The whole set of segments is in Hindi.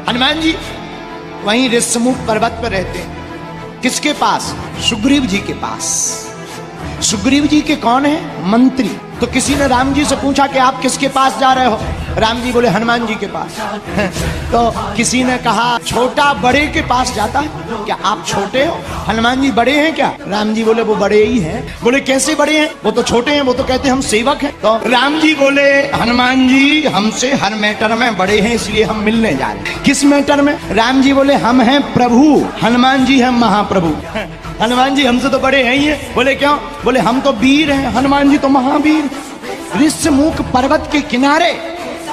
हनुमान जी वहीं ऋष्यमुख पर्वत पर रहते हैं। किसके पास? सुग्रीव जी के पास। सुग्रीव जी के कौन है? मंत्री। तो किसी ने राम जी से पूछा कि आप किसके पास जा रहे हो? राम जी बोले हनुमान जी के पास। तो किसी ने कहा छोटा बड़े के पास जाता है क्या? आप छोटे हो, हनुमान जी बड़े हैं क्या? राम जी बोले वो बड़े ही हैं। बोले कैसे बड़े हैं? वो तो छोटे हैं, वो तो कहते हैं हम सेवक हैं। तो राम जी बोले हनुमान जी हमसे हर मैटर में बड़े हैं, इसलिए हम मिलने जा रहे हैं। किस मैटर में? राम जी बोले हम हैं प्रभु, हनुमान जी हैं महाप्रभु। हनुमान जी हमसे तो बड़े हैं ही है। बोले क्यों? बोले हम तो वीर हैं, हनुमान जी तो महावीर। ऋष्यमुख पर्वत के किनारे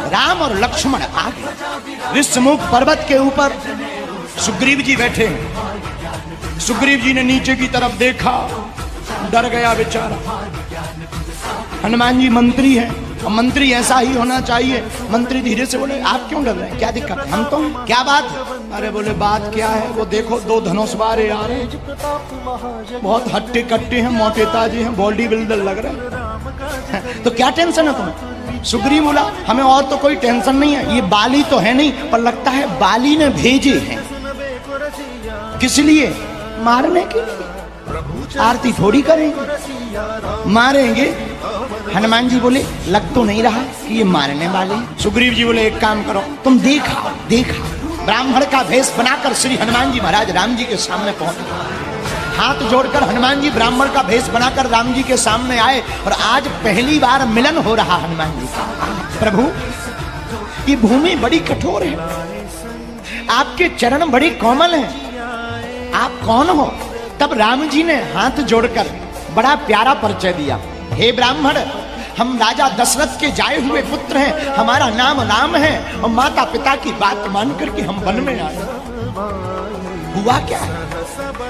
राम और लक्ष्मण आ गए। ऋष्यमुख पर्वत के ऊपर सुग्रीव जी बैठे हैं। सुग्रीव जी ने नीचे की तरफ देखा, डर गया बेचारा। हनुमान जी मंत्री हैं, और मंत्री ऐसा ही होना चाहिए। मंत्री धीरे से बोले आप क्यों डर रहे हैं? क्या दिक्कत है? हम तो क्या बात है? अरे बोले बात क्या है? वो देखो दो धनुष बारे आ रहे हैं, बहुत हट्टे कट्टे हैं, मोटे ताजे हैं, बॉडी बिल्डर लग रहे हैं। तो क्या टेंशन है तुम्हें? सुग्रीव बोला हमें और तो कोई टेंशन नहीं है, ये बाली तो है नहीं, पर लगता है बाली ने भेजे हैं। किस लिए? मारने के लिए। आरती थोड़ी करेंगे, मारेंगे। हनुमान जी बोले लग तो नहीं रहा कि ये मारने वाले। सुग्रीव जी बोले एक काम करो, तुम देखा ब्राह्मण का भेष बनाकर श्री हनुमान जी महाराज राम जी के सामने पहुंचे। हाथ जोड़कर हनुमान जी ब्राह्मण का भेष बनाकर राम जी के सामने आए, और आज पहली बार मिलन हो रहा हनुमान जी का। प्रभु ये भूमि बड़ी कठोर है, आपके चरण बड़े कोमल हैं, आप कौन हो? तब राम जी ने हाथ जोड़कर बड़ा प्यारा परिचय दिया। हे ब्राह्मण, हम राजा दशरथ के जाए हुए पुत्र हैं, हमारा नाम राम है, और माता पिता की बात मान करके हम वन में आए। हुआ क्या है?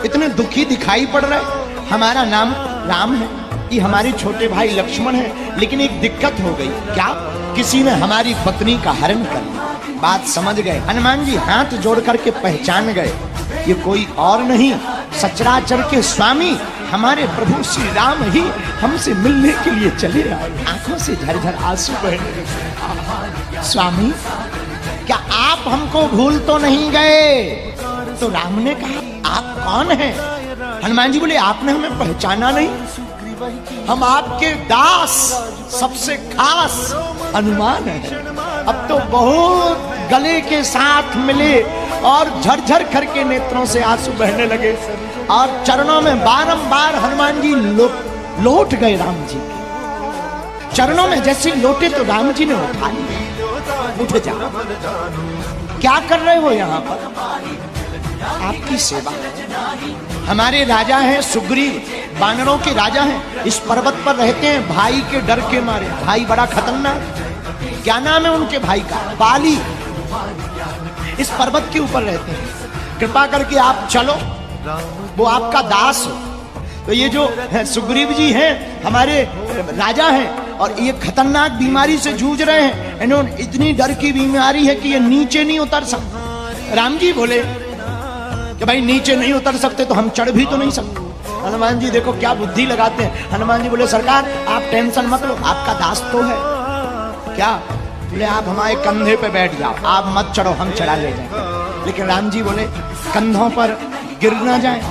इतने दुखी दिखाई पड़ रहे। हमारा नाम राम है, ये हमारे छोटे भाई लक्ष्मण है, लेकिन एक दिक्कत हो गई। क्या? किसी ने हमारी पत्नी का हरण कर लिया। बात समझ गए। हनुमान जी हाथ जोड़ करके पहचान गए, ये कोई और नहीं, सचराचर के स्वामी हमारे प्रभु श्री राम ही हमसे मिलने के लिए चले आए। आंखों से झरझर आंसू बहने लगे। स्वामी क्या आप हमको भूल तो नहीं गए? तो राम ने कहा आप कौन हैं? हनुमान जी बोले आपने हमें पहचाना नहीं, हम आपके दास सबसे खास हनुमान हैं। अब तो बहुत गले के साथ मिले और झरझर करके नेत्रों से आंसू बहने लगे, और चरणों में बारंबार हनुमान जी लौट गए राम जी के चरणों में। जैसे लौटे तो राम जी ने उठा लिया, उठ जा, क्या कर रहे हो यहाँ पर? आपकी सेवा। हमारे राजा हैं सुग्रीव, वानरों के राजा हैं, इस पर्वत पर रहते हैं भाई के डर के मारे। भाई बड़ा खतरनाक, क्या नाम है उनके भाई का? बाली। इस पर्वत के ऊपर रहते हैं, कृपा करके आप चलो, वो आपका दास हो। तो ये जो सुग्रीव जी हैं हमारे राजा हैं, और ये खतरनाक बीमारी से जूझ रहे हैं। इन्होंने इतनी डर की बीमारी है कि ये नीचे नहीं उतर सकते। राम जी बोले कि भाई नीचे नहीं उतर सकते तो हम चढ़ भी तो नहीं सकते। हनुमान जी देखो क्या बुद्धि लगाते हैं। हनुमान जी बोले सरकार आप टेंशन मत लो, आपका दास तो है। क्या? बोले आप हमारे कंधे पे बैठ जाओ, आप मत चढ़ो, हम चढ़ा ले जाएंगे। लेकिन राम जी बोले कंधों पर गिर ना जाए।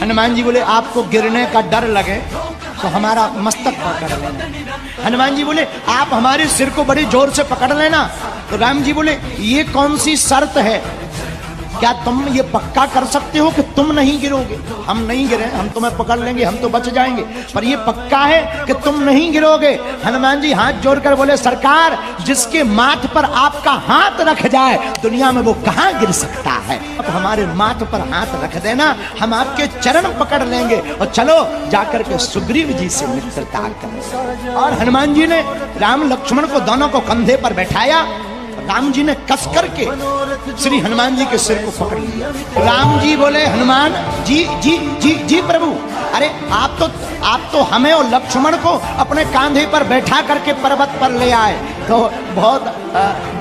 हनुमान जी बोले आपको गिरने का डर लगे तो हमारा मस्तक पकड़ लेना। हनुमान जी बोले आप हमारे सिर को बड़े जोर से पकड़ लेना। तो राम जी बोले ये कौन सी शर्त है? क्या तुम ये पक्का कर सकते हो कि तुम नहीं गिरोगे? हम नहीं गिरे, हम तुम्हें पकड़ लेंगे, हम तो बच जाएंगे, पर ये पक्का है कि तुम नहीं गिरोगे? हनुमान जी हाथ जोड़कर बोले सरकार जिसके माथ पर आपका हाथ रख जाए दुनिया में वो कहाँ गिर सकता है? अब हमारे माथ पर हाथ रख देना, हम आपके चरण पकड़ लेंगे और चलो जाकर के सुग्रीव जी से मित्रता करें। और हनुमान जी ने राम लक्ष्मण को दोनों को कंधे पर बैठाया। राम जी ने कस करके श्री हनुमान जी के सिर को पकड़ लिया। राम जी बोले हनुमान जी जी जी जी प्रभु, अरे आप तो हमें और लक्ष्मण को अपने कांधे पर बैठा करके पर्वत पर ले आए। तो बहुत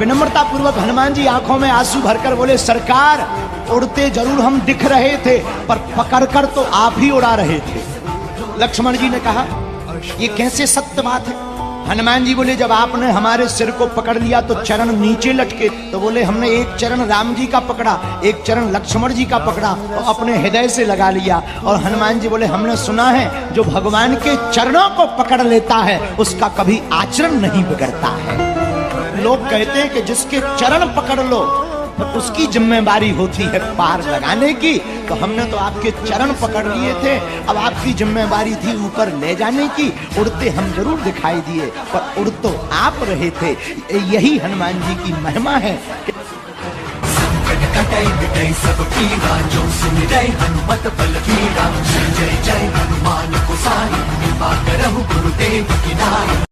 विनम्रता पूर्वक हनुमान जी आंखों में आंसू भरकर बोले सरकार उड़ते जरूर हम दिख रहे थे, पर पकड़कर तो आप ही उड़ा रहे थे। लक्ष्मण जी ने कहा ये कैसे सत्य बात है? हनुमान जी बोले जब आपने हमारे सिर को पकड़ लिया तो चरण नीचे लटके। तो बोले हमने एक चरण राम जी का पकड़ा, एक चरण लक्ष्मण जी का पकड़ा और अपने हृदय से लगा लिया। और हनुमान जी बोले हमने सुना है जो भगवान के चरणों को पकड़ लेता है उसका कभी आचरण नहीं बिगड़ता है। लोग कहते हैं कि जिसके चरण पकड़ लो तो उसकी जिम्मेदारी होती है पार लगाने की। तो हमने तो आपके चरण पकड़ लिए थे, अब आपकी जिम्मेदारी थी ऊपर ले जाने की। उड़ते हम जरूर दिखाई दिए पर उड़ तो आप रहे थे। यही हनुमान जी की महिमा है। हनुमत बल जय जय हनुमान को साई, कृपा करहु गुरुदेव की नाई।